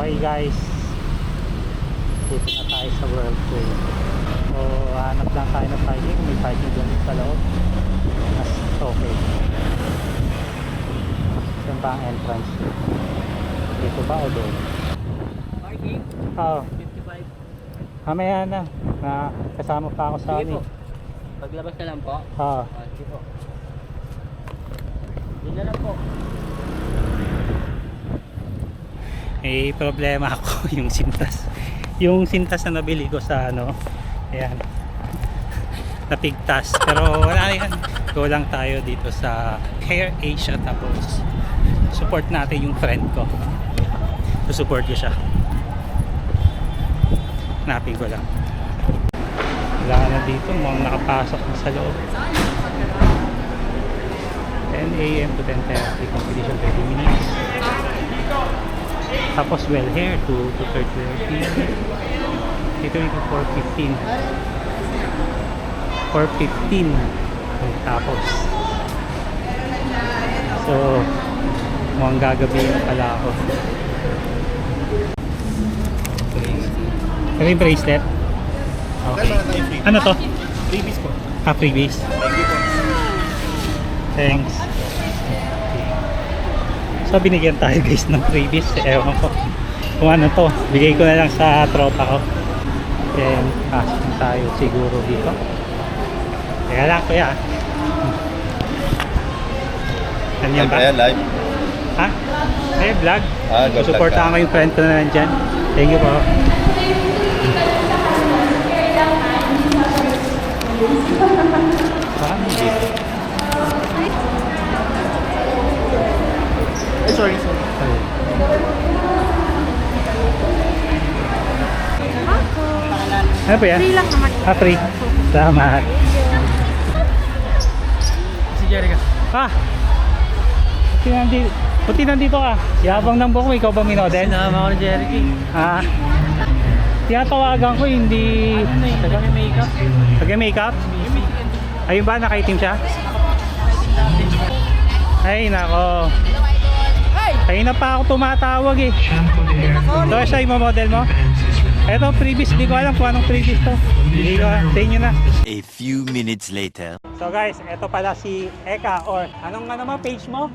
Okay guys, dito na tayo sa Whirlpool. So hanap lang tayo ng parking. May parking doon sa loob. Mas okay. Saan ba ang entrance? Dito ba o doon? Parking? Oo. 55. Mamaya na kasama pa ako sa Sige amin. po. Paglabas na lang po. Oo. Sige po. Yun na lang po. May problema ako yung sintas. Yung sintas na nabili ko sa ano, ayan, napigtas. Pero wala yan. Go lang tayo dito sa Hair Asia, tapos support natin yung friend ko. Support ko siya. Hanapin ko lang. Wala na dito, mukhang nakapasok na sa loob. 10 AM to 10:30, completion 30 minutes. Tapos well hair to 30. Dito yung 4:15. 4:15 tapos. So mukhang gagabi na pala ako. Ano yung bracelet? Okay. Ano to? Freebies po. Freebies. Thank you po. Thanks. So binigyan tayo guys ng freebies. Ewan ko kung ano to. Bigay ko na lang sa tropa ko. Then pasok na tayo siguro dito. Kaya lang kuya. Ano yan ba? Live. Ha? Ay vlog? Go Supportahan ko yung friend ko na nandyan. Thank you po. Saan dito? Sorry. Ano ba yan? Free lang naman. Free. Salamat. Si Jerica. Buti nandito ka. Yabang ng buko, ikaw ba minodel? Sinama ko ni Jerica. Tinatawagan ko, hindi... Nag-makeup. Nag-makeup? Ayun ba, nakaitim siya? Ay, nako. Ayun na pa ako tumatawag eh. So, siya yung model mo? Eto, previous. Hindi ko alam kung anong previous to. Hindi ko alam. Sa inyo na. A few minutes later. So guys, eto pala si Eka or anong ano mo page mo?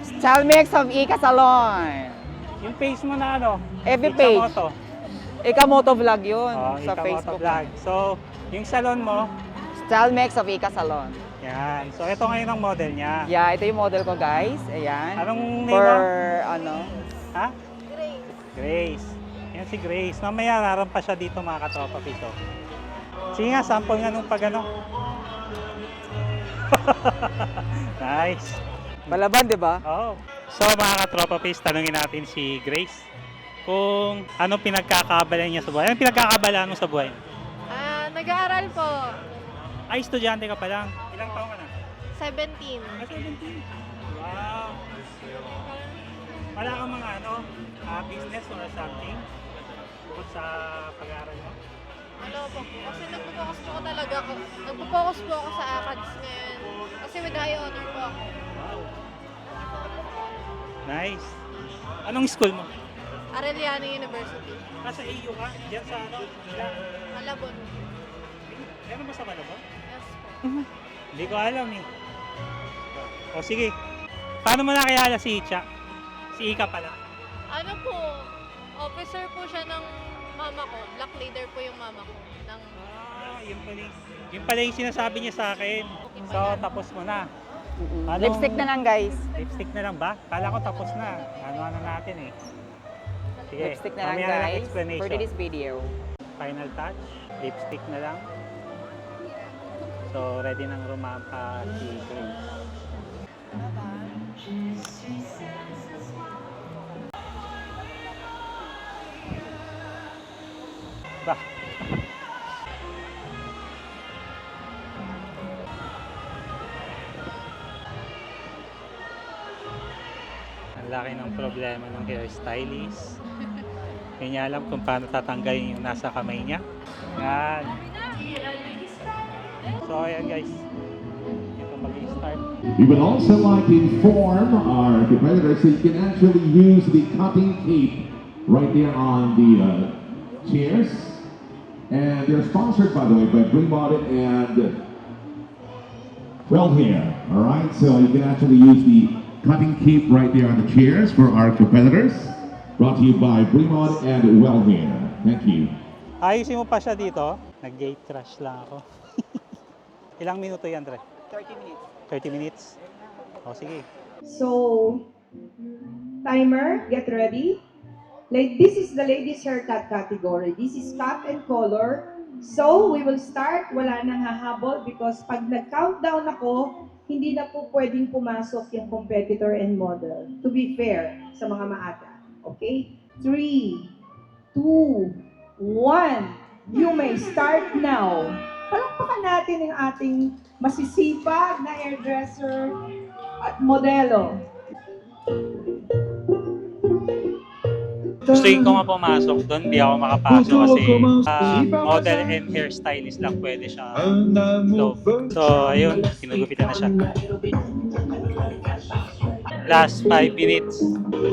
Style mix of Ika Salon. Yung page mo na ano? FB page. Ikamoto. Ika Moto Vlog yun sa Ikamoto Facebook. Vlog. So, yung salon mo, Style mix of Ika Salon. yan. So, ito ngayon ang model niya. Yeah, ito yung model ko guys. Ayan. Anong name For mo? ano? Ha? Grace. Yan si Grace. Mamaya narampa siya dito mga katropa piso. Sige nga, sample nga nung pag ano. Nice. Palaban, di ba? Oh. So mga katropa piso, tanungin natin si Grace kung anong pinagkakaabala niya sa buhay. Anong pinagkakaabala mo sa buhay? Nag-aaral po. Ay, estudyante ka pa lang. Ilang taon ka na? 17. 17. Wow. Wala kang mga ano, business or something bukod sa pag-aaral mo? Ano po? Kasi nagpo-focus po ako talaga. Nagpo-focus po ako sa ACADS ngayon. Kasi with high honor po ako. Wow. Nice. Anong school mo? Arellano University. Nasa AU ka? Diyan sa ano? Malabon. Meron ba sa Malabon? Yes po. Hindi ko alam eh. O sige. Paano mo nakilala si Icha? Si Ika pala. Ano po? Officer po siya ng mama ko. Black leader po yung mama ko. Yun pala yung sinasabi niya sa akin. So, tapos mo na. Anong- Lipstick na lang guys. Lipstick na lang ba? Kala ko tapos na. Ano natin eh. Sige, Lipstick na lang mamaya lang guys. explanation. For today's video. Final touch. Lipstick na lang. So, ready nang rumampa si Grace. Bah. Ang laki ng problema ng hairstylist. Hindi niya alam kung paano tatanggalin yung nasa kamay niya. Yan. So ayan guys. Ito mag-i-start. We would also like to inform our competitors that you can actually use the cutting tape right there on the chairs. And they're sponsored, by the way, by Bremont and Well Hair. All right, so you can actually use the cutting cape right there on the chairs for our competitors. Brought to you by Bremont and Well Hair. Thank you. Ayusin mo pa siya dito. Nag-gate crash lang ako. Ilang minuto yan, Dre? 30 minutes. 30 minutes? O, sige. So, timer, get ready. Like, this is the ladies haircut category. This is cut and color. So, we will start. Wala nang hahabol because pag nag-countdown ako, hindi na po pwedeng pumasok yung competitor and model. To be fair sa mga maaga. Okay? 3, 2, 1. You may start now. Palakpakan natin yung ating masisipag na hairdresser at modelo. Gustuin ko nga pumasok doon, hindi ako makapasok kasi model and hairstylist lang pwede siya. So, ayun, kinugupitan na siya. Last 5 minutes.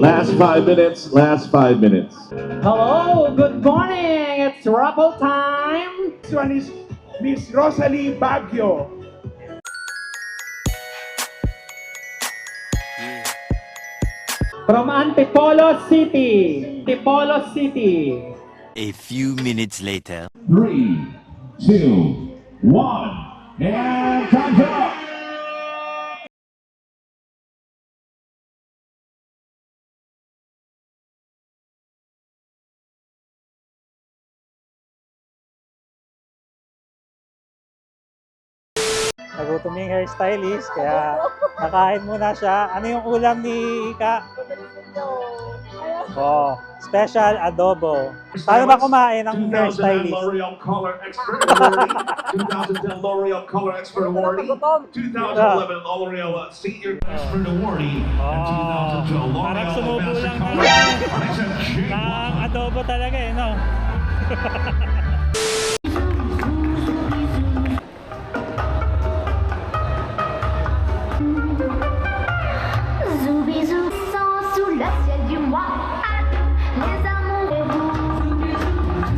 Last 5 minutes. Last 5 minutes. Hello, good morning. It's Rappel time. This one is Miss Rosalie Baguio. From Antipolo City. Antipolo City. A few minutes later. 3, 2, 1, and time's up! Nagutom yung hairstylist, kaya nakain muna siya. Ano yung ulam ni Ika? Oh, special adobo. Paano ba kumain ng 2010 hairstylist? L'Oreal Color Expert Awardee, 2010 L'Oreal Color Expert Awardee, 2011 L'Oreal Senior Expert Awardee, and 2012 Parang L'Oreal sumubo lang Ambassador ng, ng adobo talaga eh, no? Zou bisou sans sous le ciel du mois. Les amours et vous,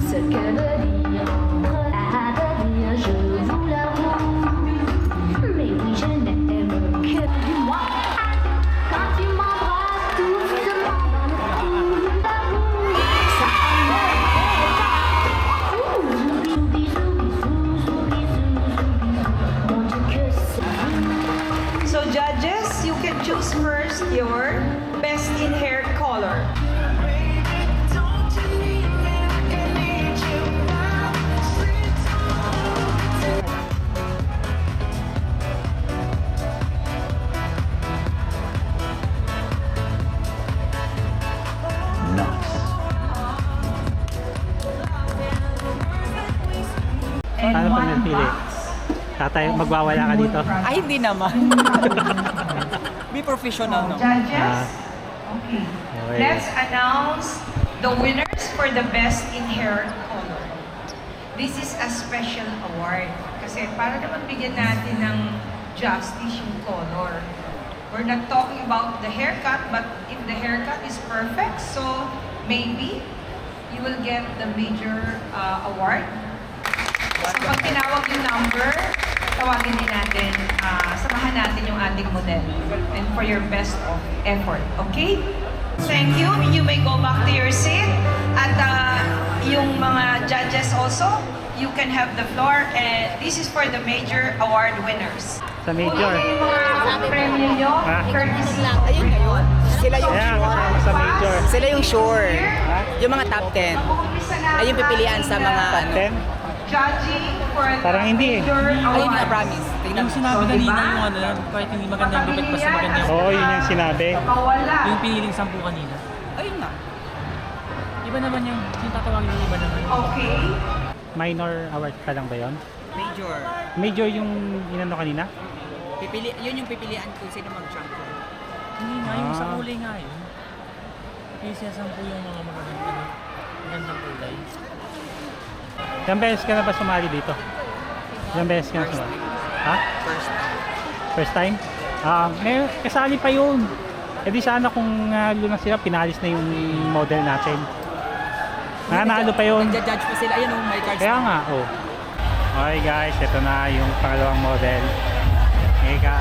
ce que veut dire à venir, je vous l'avoue. Mais oui, je n'aime que du mois. Quand tu m'embrasses doucement dans le trou d'amour, ça me fait pas. Zou bisou, bisou, bisou, bisou, mon Dieu que c'est. So judges, you can choose first your best in hair color. Paano pag nagpili? Tatay, magwawala ka dito? Ay, hindi naman. Be professional, no? Judges, Okay. let's announce the winners for the best in hair color. This is a special award kasi para naman bigyan natin ng justice yung color. We're not talking about the haircut, but if the haircut is perfect, so maybe you will get the major award. So pag tinawag yung number, tawagin din natin, samahan natin yung ating model and for your best of effort, okay? Thank you. You may go back to your seat. At yung mga judges also, you can have the floor. And this is for the major award winners. Sa major. Yung mga premyo nyo, courtesy. Ayun ngayon. Sila yung Ayan, sure. kasama sa major. Sila yung sure. Yung mga top 10. Mag-umpisa na Ay, yung pipilian sa mga ang ano. 10? judging for the Parang hindi eh. major Ayun nga, awards. promise. Tingnan Yung mo. sinabi So, kanina diba? yung ano, kahit hindi maganda yung gupit, basta maganda yung... Oo, yun yung sinabi. Mawala. Yung piniling 10 kanina. Ayun nga. Iba naman yung tatawagin yung iba naman. Okay. Minor award pa lang ba yun? Major. Major yung inano kanina? Yun yung pipilian kung sino mag-champion. Hindi nga, yung sa Ah. kulay nga yun. Yung siya 10 yung mga magandang kulay. Ilang beses ka na ba sumali dito? Ilang beses ka na sumali? Ha? First time. First time? May kasali pa yun. E di sana kung lunas sila, pinalis na yung model natin. Nanalo pa yun. Nagja-judge pa sila. Ayan, may cards. Kaya nga, oh. Okay guys, ito na yung pangalawang model. Mega.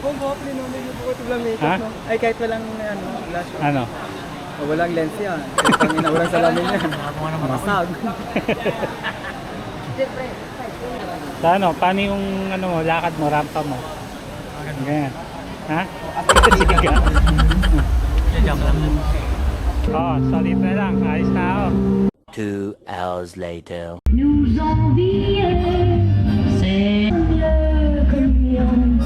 Kung po, pinunin niyo po ito lang makeup, Ha? no? Ay, kahit walang, ano, flash. Ano? O, walang lens yan. Ang inawalan sa lamin yan. Masag. Sa ano, paano yung ano mo, lakad mo, rampa mo? Ganyan. Ha? Sige ka. Oh, solid na lang. Ayos na ako. 2 hours later. Nous envier, c'est mieux que Lyon.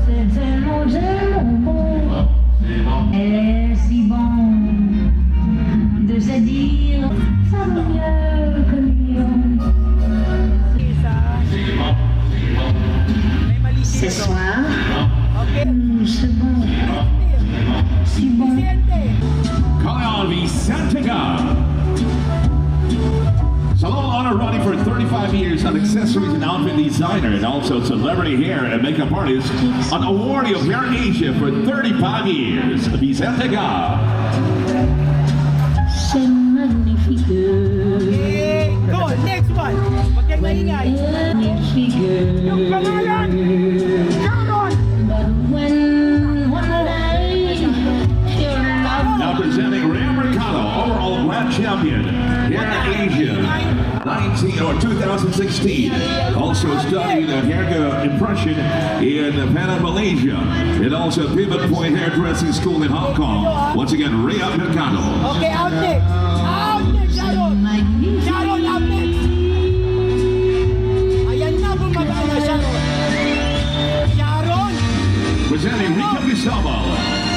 C'est tellement, tellement bon. Et si bon de se dire, ça vaut mieux que Lyon. Ce soir, c'est bon, si bon. Kyle Vicentiga. Salon Honor running for 35 years, an accessories and outfit designer, and also celebrity hair and makeup artist, an awardee of Hair Asia for 35 years. Vicentiga. C'est magnifique. Go, next one. Huwag kang maingay. Magnifique. Yung pangalan! Sharon! But when one day your love Now presenting Ram Mercado, overall grand champion, Hair Asia, 2016. Also studied hair impression in Penang, Malaysia, and also Pivot Point Hairdressing School in Hong Kong. Once again, Ram Mercado. Okay, out next. Out next, Sharon! Sharon, out next! Ayan na, bumaba na, Sharon! Sharon! Presenting Rico Gustavo,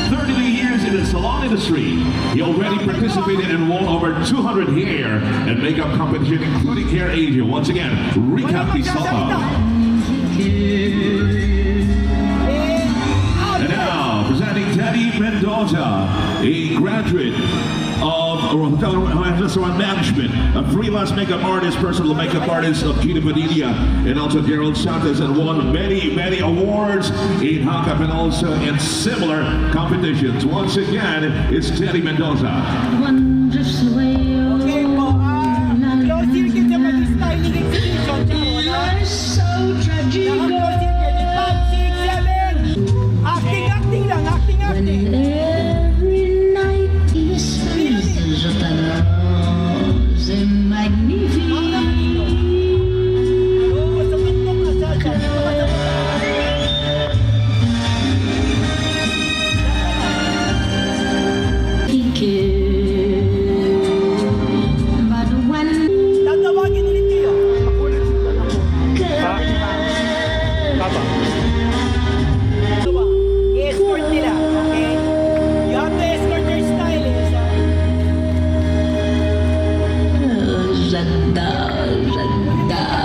32 years in the salon industry. He already participated in well over 200 hair and makeup competitions, including Hair Asia. Once again, Rico Gustavo. And now, presenting Teddy Mendoza, a graduate of restaurant management, a freelance makeup artist, personal makeup artist of Gina Padilla, and also Gerald Santos, and won many, many awards in Hakap and also in similar competitions. Once again, it's Teddy Mendoza. one drifts away. Okay po, close circuit yung mag-styling exhibition, Sharon. You're so tragic. Naka-close circuit, 5, 6, 7. Acting lang, acting. Every night is feliz, je t'adore, c'est magnifique. Oo, sapat mo nga, Sasha. But when Tatawagin ulit kayo. Papa. I-escort nila, okay? You have to escort your stylist. j'adore, j'adore.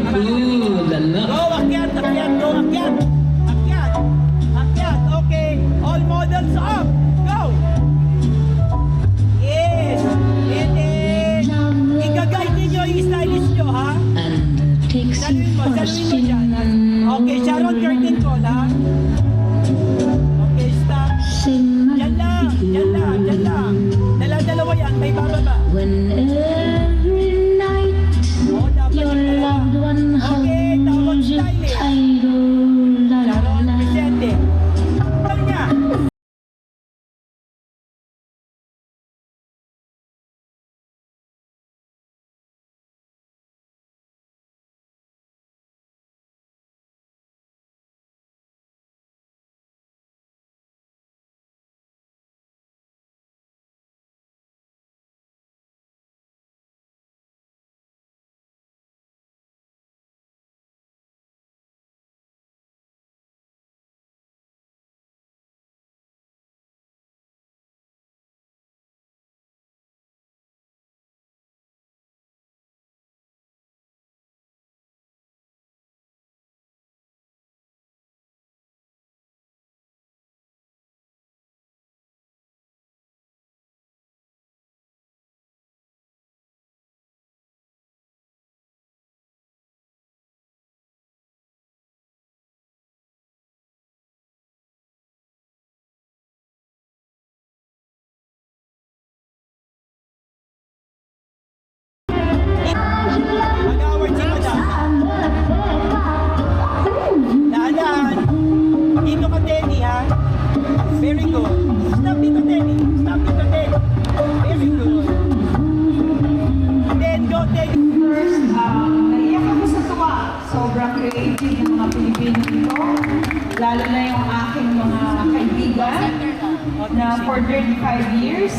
Ooh la la. Go, akyat, go, akyat. Akyat, okay. All models up. Go. Yes. And then, i-guide ninyo yung stylist nyo, ha? And takes you Saluin mo for a dyan. spin. Okay, Sharon, curtain call, ha? Okay, stop. C'est Yan lang. Dala-dalawa yan, may bababa. When every night Oo, dapat your yung dalawa. loved one Okay, tawag holds you stylist. tight, oh la la Sharon, la. Vicente. Ano niya? lalo na yung aking mga kaibigan na for 35 years,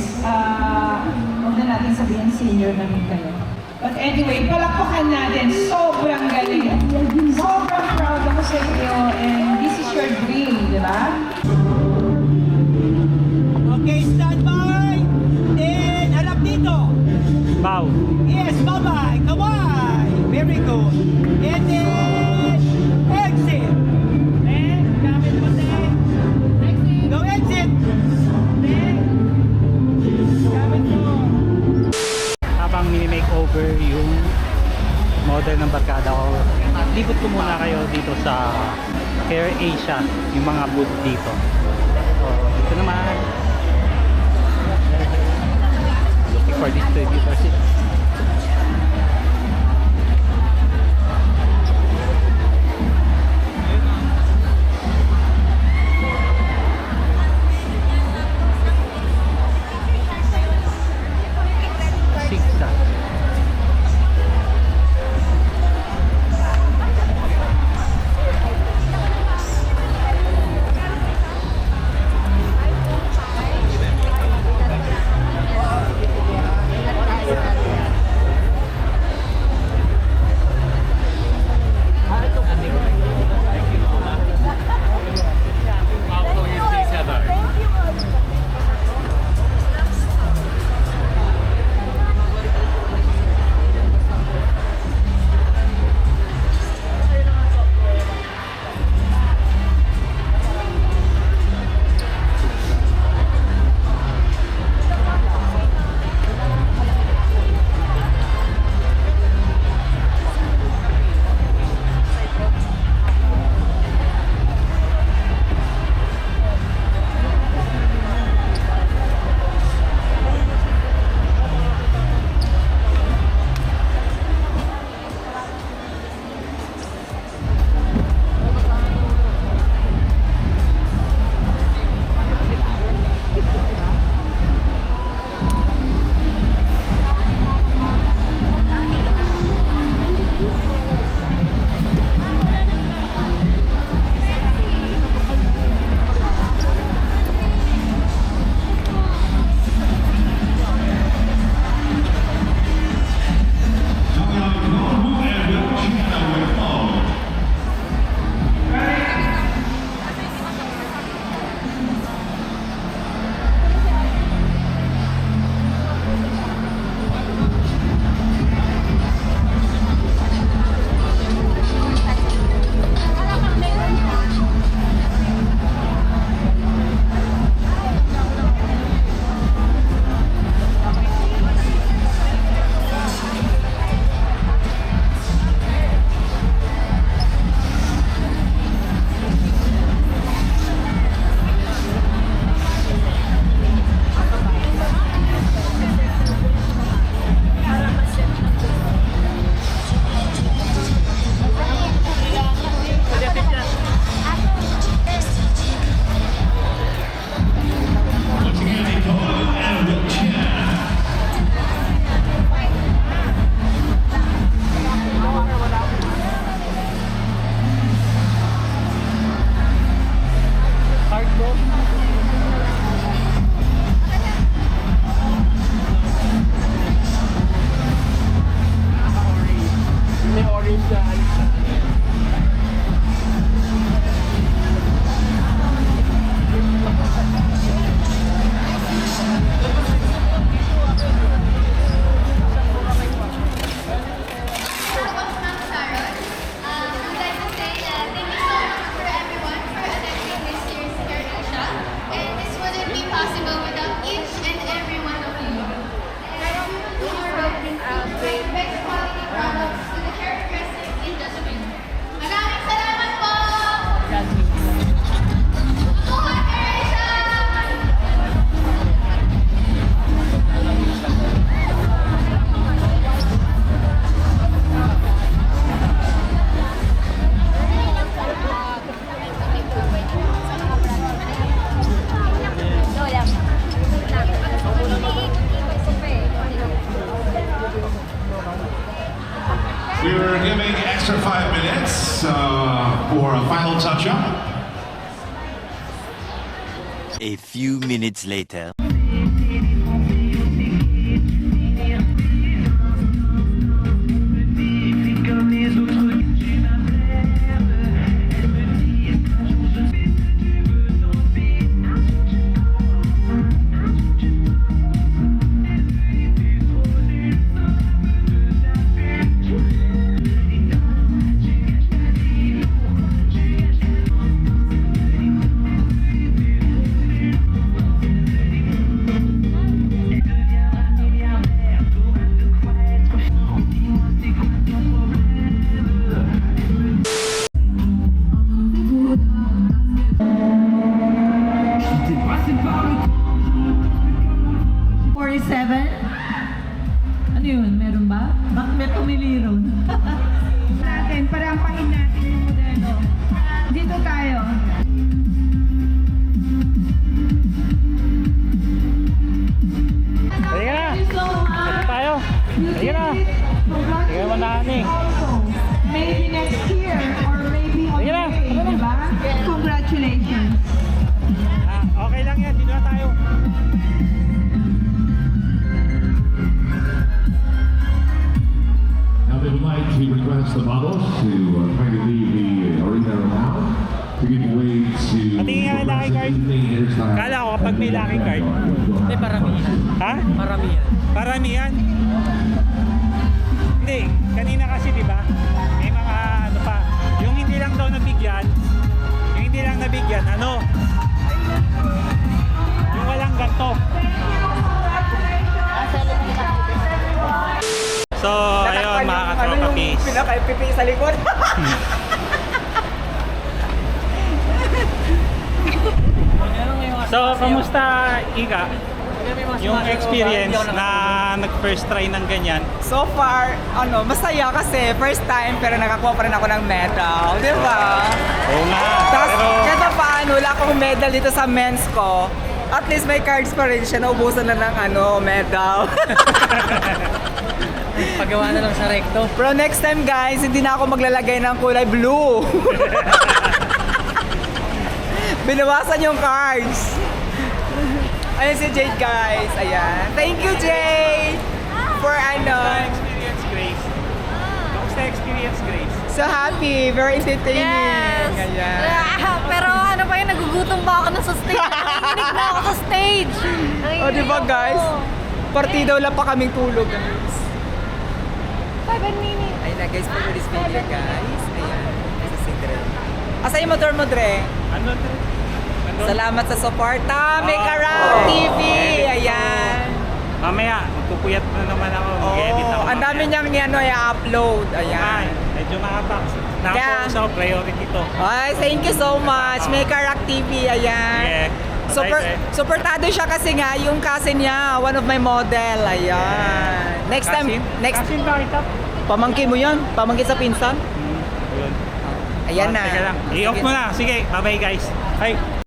huwag na natin sabihin senior namin kayo. But anyway, palakpakan natin, sobrang galing. Sobrang proud ako sa inyo and this is your dream, di ba? Okay, stand by. Then, harap dito. Bow. Yes, bye-bye. Kawai. Very good. And then, exit. Then, gamit mo din. Go exit. Then, gamit mo. Habang mini-makeover yung model ng barkada ko, libot ko muna kayo dito sa Air Asia, yung mga booth dito. So, dito naman. Looking for distributors. Zigzag. We're giving extra 5 minutes for a final touch-up. A few minutes later. Ano yun? Meron ba? Bakit may tumiliro? natin, parampahin natin yung modelo. Dito tayo. Halika na! Ito tayo! Halika na! Halika mo na kami. Maybe next year or maybe on Halika na! the way, diba? Congratulations. Okay lang yan, dito na tayo. Now they would like to request the models to kindly leave the arena now to give way to Patingin nga ng lucky card. Kala ko kapag may lucky card. Hindi, paramihan. Ha? Paramihan. Paramihan? Hindi, kanina kasi di ba? May mga ano pa. Yung hindi lang daw nabigyan, yung hindi lang nabigyan, ano? Yung walang ganto. So, ayun mga katropa peace. Pinaka-pipi sa likod. So, kamusta Ika? Yung experience na nag-first try ng ganyan? So far, masaya kasi first time pero nakakuha pa rin ako ng medal, di ba? Oo nga. Tapos, Pero, kahit pa paano, wala akong medal dito sa men's ko. At least may cards pa rin siya, naubusan na ng medal. Pagawa na lang sa recto. Pero next time guys, hindi na ako maglalagay ng kulay blue. Binawasan yung cards. Ayan si Jade guys, ayan. Thank you Jade! For experience Grace. Kamusta experience Grace? so happy, very entertaining. Yes! Ayan. Pero ano pa yun, nagugutom pa ako na sa stage. Nanginginig na ako sa stage. O diba guys? Partido lang pa kaming tulog guys. 7 minutes. Ayun na guys, for this video guys. Ayan. Sa Sigre. Asa yung motor mo Dre? Ano? Salamat sa suporta. Make a round TV. Ayan. Mamaya, magpupuyat na naman ako. Mag-edit ako. Ang dami niyang i-upload. Ay, Ayan. medyo nakatax. Nakapokus ako, priority to. Ay, thank you so much. Make a rock TV. Ayan. Yeah. Supportado siya kasi nga yung cousin niya, one of my model. Ayan. Next time, Kasin ba kita? pamangkin mo yan. Pamangkin sa pinsan. Yun. Ayan na. Teka lang. I-off mo na. Sige, bye-bye guys. Bye.